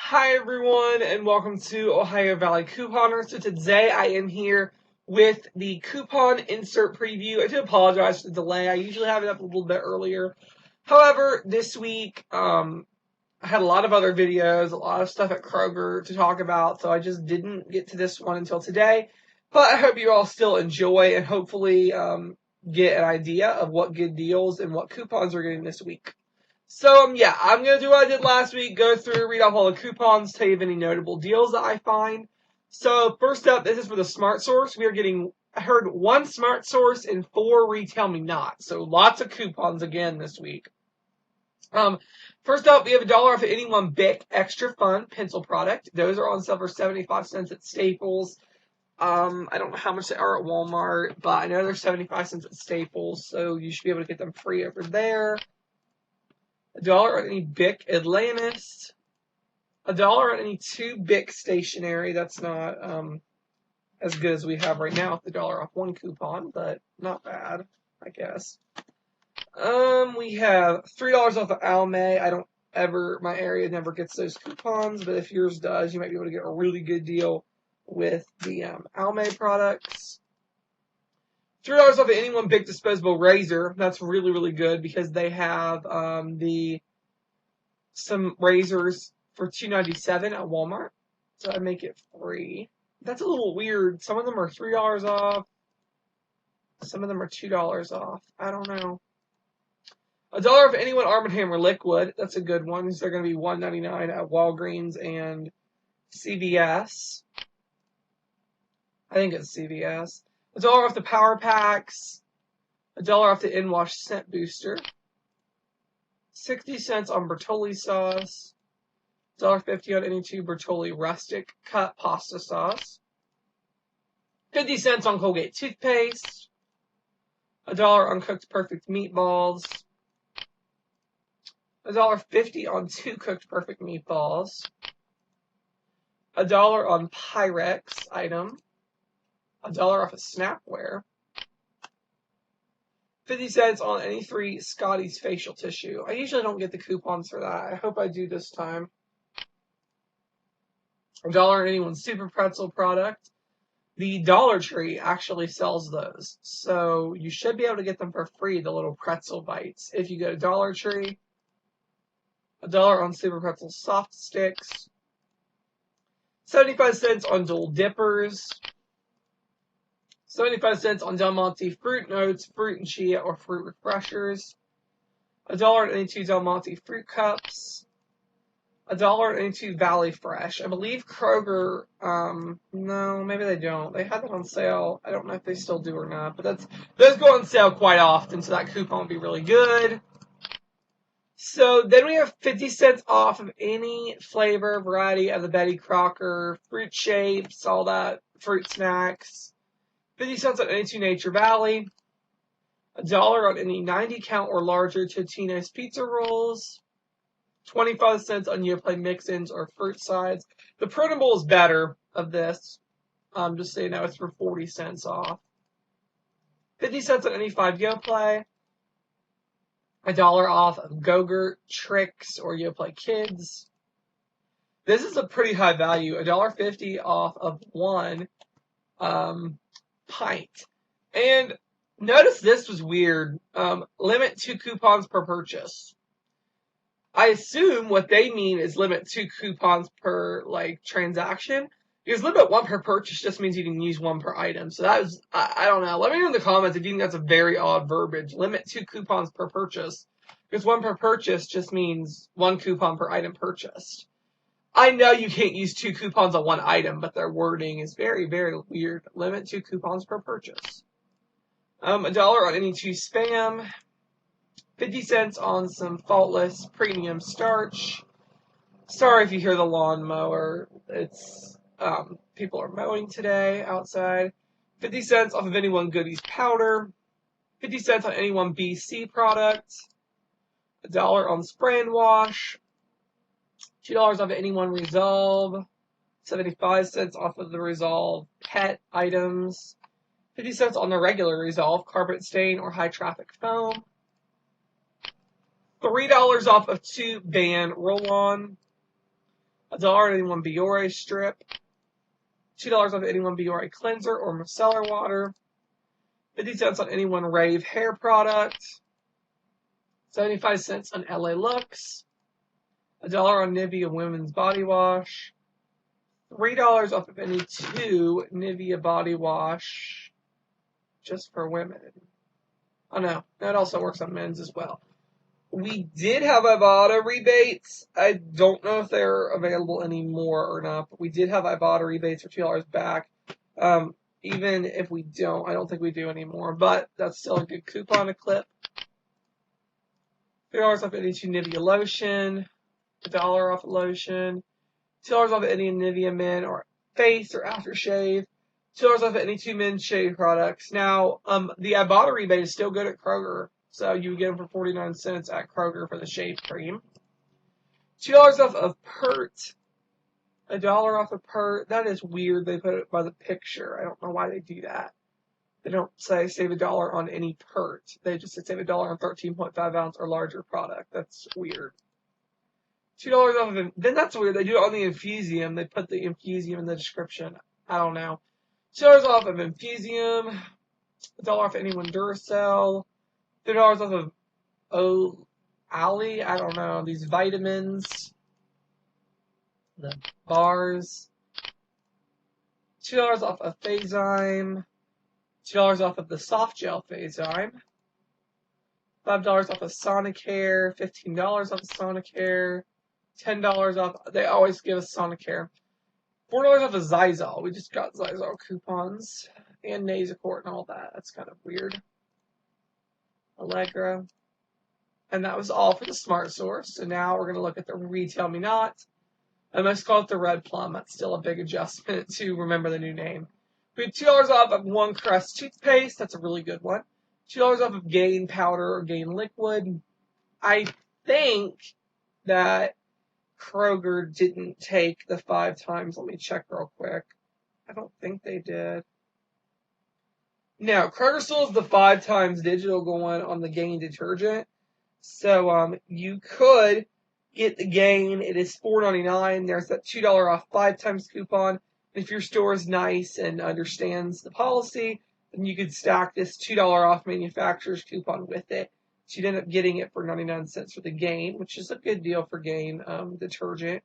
Hi everyone and welcome to Ohio Valley Couponer. So today I am here with the coupon insert preview. I do apologize for the delay. I usually have it up a little bit earlier. However, this week I had a lot of other videos, a lot of stuff at Kroger to talk about, so I just didn't get to this one until today. But I hope you all still enjoy and hopefully get an idea of what good deals and what coupons we're getting this week. So, yeah, I'm going to do what I did last week, go through, read off all the coupons, tell you of any notable deals that I find. So, first up, this is for the Smartsource. We are getting, I heard, 1 Smartsource and 4 RetailMeNot. So, lots of coupons again this week. First up, we have $1 off of any one Bic Extra Fun pencil product. Those are on sale for 75 cents at Staples. I don't know how much they are at Walmart, but I know they're 75 cents at Staples, so you should be able to get them free over there. $1 on any Bic Atlantis. $1 on any 2 Bic stationery. That's not as good as we have right now with the $1 off 1 coupon, but not bad, I guess. We have $3 off of Almay. My area never gets those coupons, but if yours does, you might be able to get a really good deal with the Almay products. $3 off of any one Bic disposable razor. That's really, really good because they have some razors for $2.97 at Walmart. So I make it free. That's a little weird. Some of them are $3 off. Some of them are $2 off. I don't know. $1 off any one Arm & Hammer liquid. That's a good one. They're going to be $1.99 at Walgreens and CVS. I think it's CVS. $1 off the Power Packs. $1 off the In-Wash Scent Booster. 60 cents on Bertolli sauce. $1.50 on any 2 Bertolli Rustic Cut pasta sauce. 50 cents on Colgate toothpaste. $1 on Cooked Perfect meatballs. $1.50 on 2 Cooked Perfect meatballs. $1 on Pyrex item. $1 off of Snapware. 50 cents on any 3 Scotty's facial tissue. I usually don't get the coupons for that. I hope I do this time. $1 on any one Super Pretzel product. The Dollar Tree actually sells those. So you should be able to get them for free, the little pretzel bites. If you go to Dollar Tree. $1 on Super Pretzel soft sticks. 75 cents on Dole Dippers. 75 cents on Del Monte Fruit Notes, Fruit and Chia, or Fruit Refreshers. $1 on any 2 Del Monte Fruit Cups. $1 on any 2 Valley Fresh. I believe Kroger, no, maybe they don't. They had that on sale. I don't know if they still do or not, but those go on sale quite often, so that coupon would be really good. So then we have 50 cents off of any flavor, variety of the Betty Crocker, fruit shapes, all that, fruit snacks. 50 cents on any 2 Nature Valley. $1 on any 90 count or larger Totino's pizza rolls. 25 cents on Yoplait mix-ins or fruit sides. The printable is better of this. Just so you know, it's for 40 cents off. 50 cents on any 5 Yoplait. $1 off of Go-Gurt, Tricks, or Yoplait Kids. This is a pretty high value. $1.50 off of 1 pint. And notice this was weird. Limit 2 coupons per purchase. I assume what they mean is limit 2 coupons per transaction. Because limit 1 per purchase just means you can use 1 per item. So that was, I don't know. Let me know in the comments if you think that's a very odd verbiage. Limit 2 coupons per purchase. Because 1 per purchase just means 1 coupon per item purchased. I know you can't use 2 coupons on 1 item, but their wording is very, very weird. Limit 2 coupons per purchase. $1 on any 2 Spam. 50 cents on some Faultless premium starch. Sorry if you hear the lawnmower. It's people are mowing today outside. 50 cents off of any 1 Goodies powder. 50 cents on any 1 BC product. $1 on spray and wash. $2 off of any 1 Resolve. 75 cents off of the Resolve pet items. 50 cents on the regular Resolve carpet stain or high traffic foam. $3 off of 2 Ban roll-on. $1 off any one Biore strip. $2 off any one Biore cleanser or micellar water. 50 cents on any one Rave hair product. 75 cents on LA Lux. $1 on Nivea women's body wash. $3 off of any 2 Nivea body wash just for women. Oh no, that also works on men's as well. We did have Ibotta rebates. I don't know if they're available anymore or not, but we did have Ibotta rebates for $2 back. Even if we don't, I don't think we do anymore, but that's still a good coupon to clip. $3 off any 2 Nivea lotion. $1 off lotion. $2 off any Nivea men or face or aftershave. $2 off any 2 men's shave products. Now, the Ibotta rebate is still good at Kroger. So you would get them for 49 cents at Kroger for the shave cream. $2 off of Pert. $1 off of Pert. That is weird. They put it by the picture. I don't know why they do that. They don't say save $1 on any Pert. They just say save $1 on 13.5 ounce or larger product. That's weird. $2 off of, then that's weird. They do it on the Infusium. They put the Infusium in the description. I don't know. $2 off of Infusium. $1 off anyone Duracell. $3 off of Ali. I don't know. These vitamins. The bars. $2 off of Phazyme. $2 off of the soft gel Phazyme. $5 off of Sonicare. $15 off of Sonicare. $10 off. They always give us Sonicare. $4 off of Zysol. We just got Zysol coupons. And Nasacort and all that. That's kind of weird. Allegra. And that was all for the Smartsource. So now we're going to look at the RetailMeNot. I must call it the Red Plum. That's still a big adjustment to remember the new name. We had $2 off of One Crest toothpaste. That's a really good one. $2 off of Gain powder or Gain liquid. I think that Kroger didn't take the 5 times. Let me check real quick. I don't think they did. No, Kroger still has the 5 times digital going on the Gain detergent. So you could get the Gain. It is $4.99. There's that $2 off 5 times coupon. If your store is nice and understands the policy, then you could stack this $2 off manufacturer's coupon with it. So you'd end up getting it for 99 cents for the Gain, which is a good deal for Gain detergent.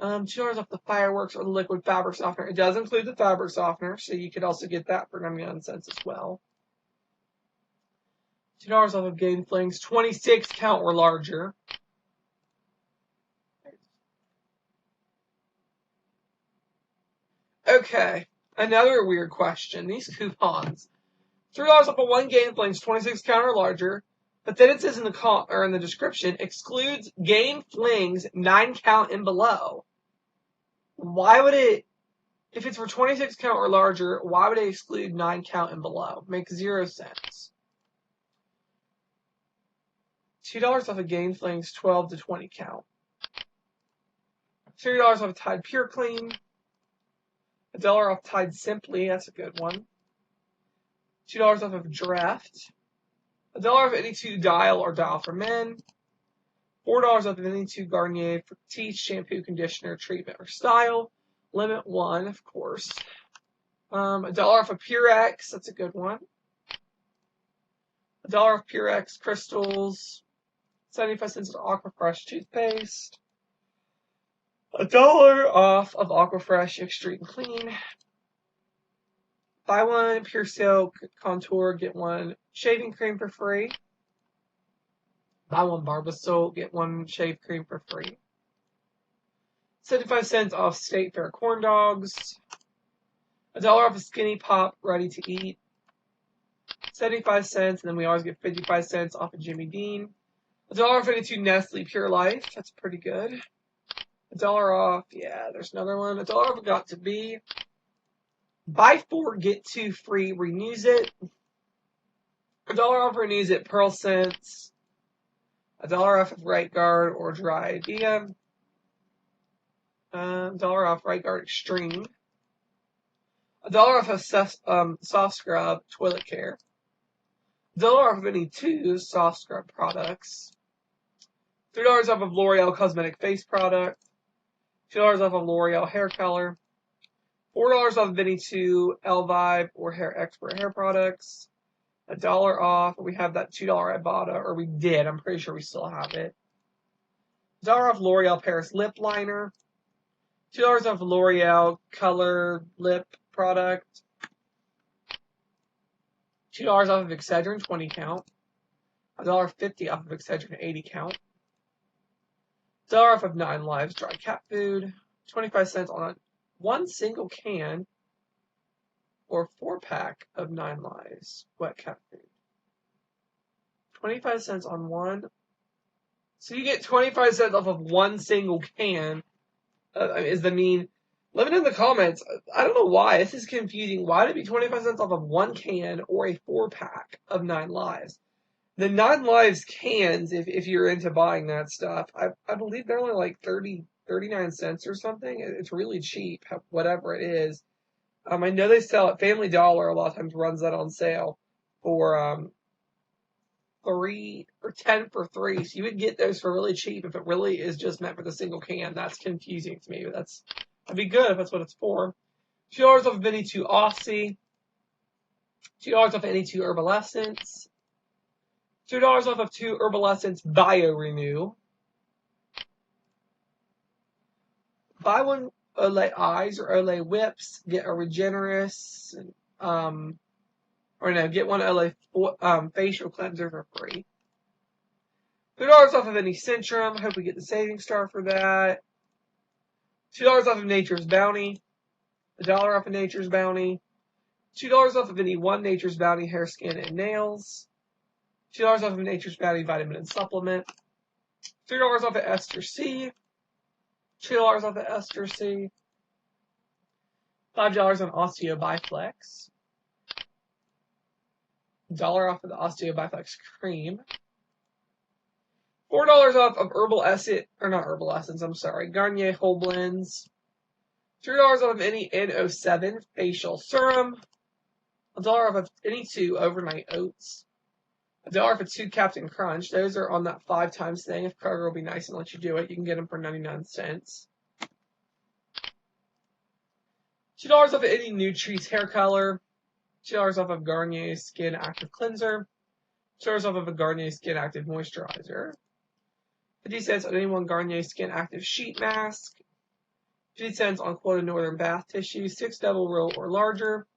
$2 off the Fireworks or the liquid fabric softener. It does include the fabric softener, so you could also get that for 99 cents as well. $2 off of Gain Flings, 26 count or larger. Okay, another weird question. These coupons. $3 off of 1 Gain Flings, 26 count or larger. But then it says in the description, excludes Gain Flings 9 count and below. Why would it, if it's for 26 count or larger, why would it exclude 9 count and below? Makes 0 sense. $2 off of Gain Flings 12 to 20 count. $3 off of Tide Pure Clean. $1 off Tide Simply, that's a good one. $2 off of Draft. $1 off any 2 Dial or Dial for Men. $4 off of any 2 Garnier for Teeth, shampoo, conditioner, treatment, or style. Limit 1, of course. $1 off of Purex, that's a good one. $1 off Purex Crystals. 75 cents of Aquafresh toothpaste. $1 off of Aquafresh Extreme Clean. Buy 1 Pure Silk Contour, get 1 shaving cream for free. Buy 1 Barbasol, get 1 shave cream for free. 75 cents off State Fair corn dogs. $1 off of Skinny Pop Ready to Eat. 75 cents, and then we always get 55 cents off of Jimmy Dean. $1 off any 2 Nestle Pure Life. That's pretty good. $1 off, yeah, there's another one. $1 off Got to Be. Buy 4, get 2 free. Renews It. $1 off Renews It Pearl Scents. $1 off of Right Guard or Dry Idea. $1 off Right Guard Extreme. $1 off of Soft Scrub Toilet Care. $1 off of any 2 Soft Scrub products. $3 off of L'Oreal Cosmetic Face Product. $2 off of L'Oreal Hair Color. $4 off of any 2 L-Vibe or Hair Expert hair products. $1 off. We have that $2 Ibotta, or we did. I'm pretty sure we still have it. $1 off L'Oreal Paris Lip Liner. $2 off L'Oreal Color Lip Product. $2 off of Excedrin 20 count. $1.50 off of Excedrin 80 count. $1 off of 9 Lives Dry Cat Food. 25 cents on one single can or 4-pack of 9 Lives Wet Cat Food. 25 cents on one. So you get 25 cents off of one single can. Is the mean. Let me know in the comments. I don't know why. This is confusing. Why would it be 25 cents off of one can or a 4-pack of 9 Lives? The 9 Lives cans, if you're into buying that stuff, I believe they're only like 39 cents or something. It's really cheap, whatever it is. I know they sell at Family Dollar, a lot of times runs that on sale for 3 or 10 for 3. So you would get those for really cheap if it really is just meant for the single can. That's confusing to me, but that'd be good if that's what it's for. $2 off of any 2 Aussie. $2 off any 2 Herbal Essence. $2 off of 2 Herbal Essence Bio Renew. Buy one Olay Eyes or Olay Whips. Get a Regenerous. Get one Olay facial cleanser for free. $3 off of any Centrum. Hope we get the saving star for that. $2 off of Nature's Bounty. $1 off of Nature's Bounty. $2 off of any 1 Nature's Bounty hair, skin, and nails. $2 off of Nature's Bounty vitamin and supplement. $3 off of Ester C. $2 off of Ester C. $5 on Osteo Biflex. $1 off of the Osteo Biflex cream. $4 off of Garnier Whole Blends. $3 off of any N07 facial serum. $1 off of any 2 overnight oats. $1 off of 2 Captain Crunch. Those are on that 5 times thing. If Kroger will be nice and let you do it, you can get them for 99 cents. $2 off of any Nutrice hair color. $2 off of Garnier Skin Active Cleanser. $2 off of a Garnier Skin Active Moisturizer. 50 cents on any 1 Garnier Skin Active Sheet Mask. 50 cents on Quota Northern Bath Tissue, 6 double roll or larger.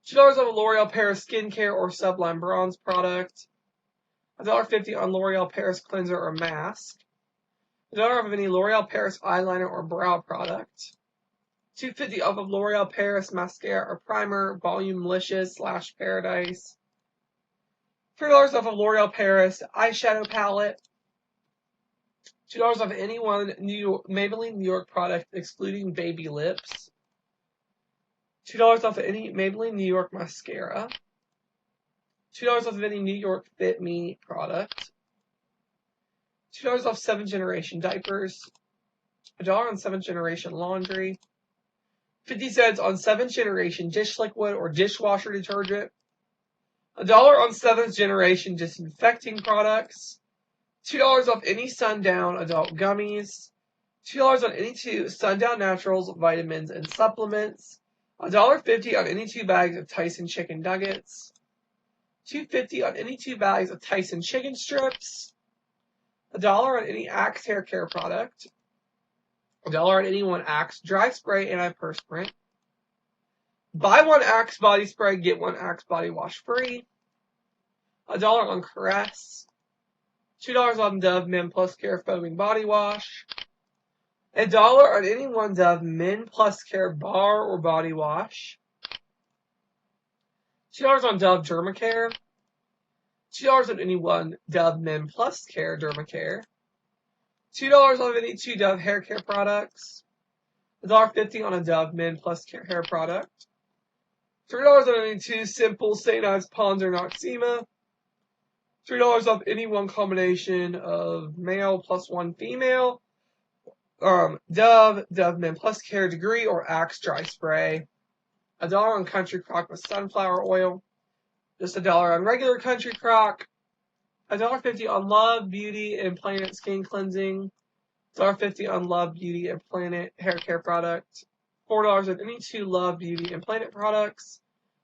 $2 off of L'Oreal Paris Skincare or Sublime Bronze product. $1.50 on L'Oreal Paris Cleanser or Mask. $1 off of any L'Oreal Paris eyeliner or brow product. $2.50 off of L'Oreal Paris Mascara or Primer, Volumilicious / Paradise. $3 off of L'Oreal Paris eyeshadow palette. $2 off any 1 Maybelline New York product excluding baby lips. $2 off of any Maybelline New York mascara. $2 off of any New York Fit Me product. $2 off 7th Generation diapers. $1 on 7th Generation laundry. 50 cents on 7th Generation dish liquid or dishwasher detergent. $1 on 7th Generation disinfecting products. $2 off any Sundown adult gummies. $2 on any 2 Sundown Naturals vitamins and supplements. $1.50 on any 2 bags of Tyson chicken nuggets. $2.50 on any 2 bags of Tyson chicken strips. $1 on any Axe hair care product. $1 on any 1 Axe dry spray antiperspirant. Buy 1 Axe body spray, get 1 Axe body wash free. $1 on Caress. $2 on Dove Men Plus Care foaming body wash. $1 on any 1 Dove Men Plus Care bar or body wash. $2 on Dove Dermacare. $2 on any 1 Dove Men Plus Care Dermacare. $2 on any 2 Dove hair care products. $1.50 on a Dove Men Plus Care hair product. $3 on any 2 Simple St. Ives Pond's or Noxzema. $3 off any 1 combination of male plus 1 female. Dove Men Plus Care Degree or Axe dry spray. $1 on Country Crock with sunflower oil. Just $1 on regular Country Crock. $1.50 on Love Beauty and Planet Skin Cleansing. $1.50 on Love Beauty and Planet Hair Care Product. $4 on any two Love Beauty and Planet products.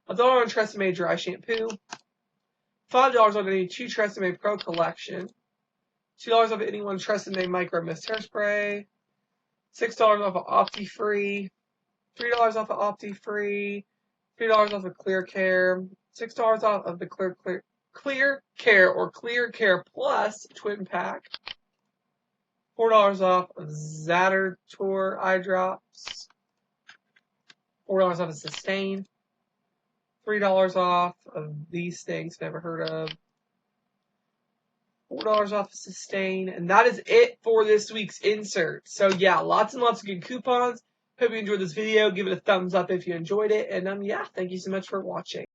$1 on Tresemme Dry Shampoo. $5 on any two Tresemme Pro Collection. $2 off any one Tresemme Micro Mist Hairspray. $6 off of Opti-Free. $3 off of Opti-Free. $3 off of Clear Care. $6 off of the Clear Care or Clear Care Plus Twin Pack. $4 off of Zatertor Eye Drops. $4 off of Sustain. $3 off of these things never heard of. $4 off of Sustain. And that is it for this week's insert. So yeah, lots and lots of good coupons. Hope you enjoyed this video. Give it a thumbs up if you enjoyed it. And yeah, thank you so much for watching.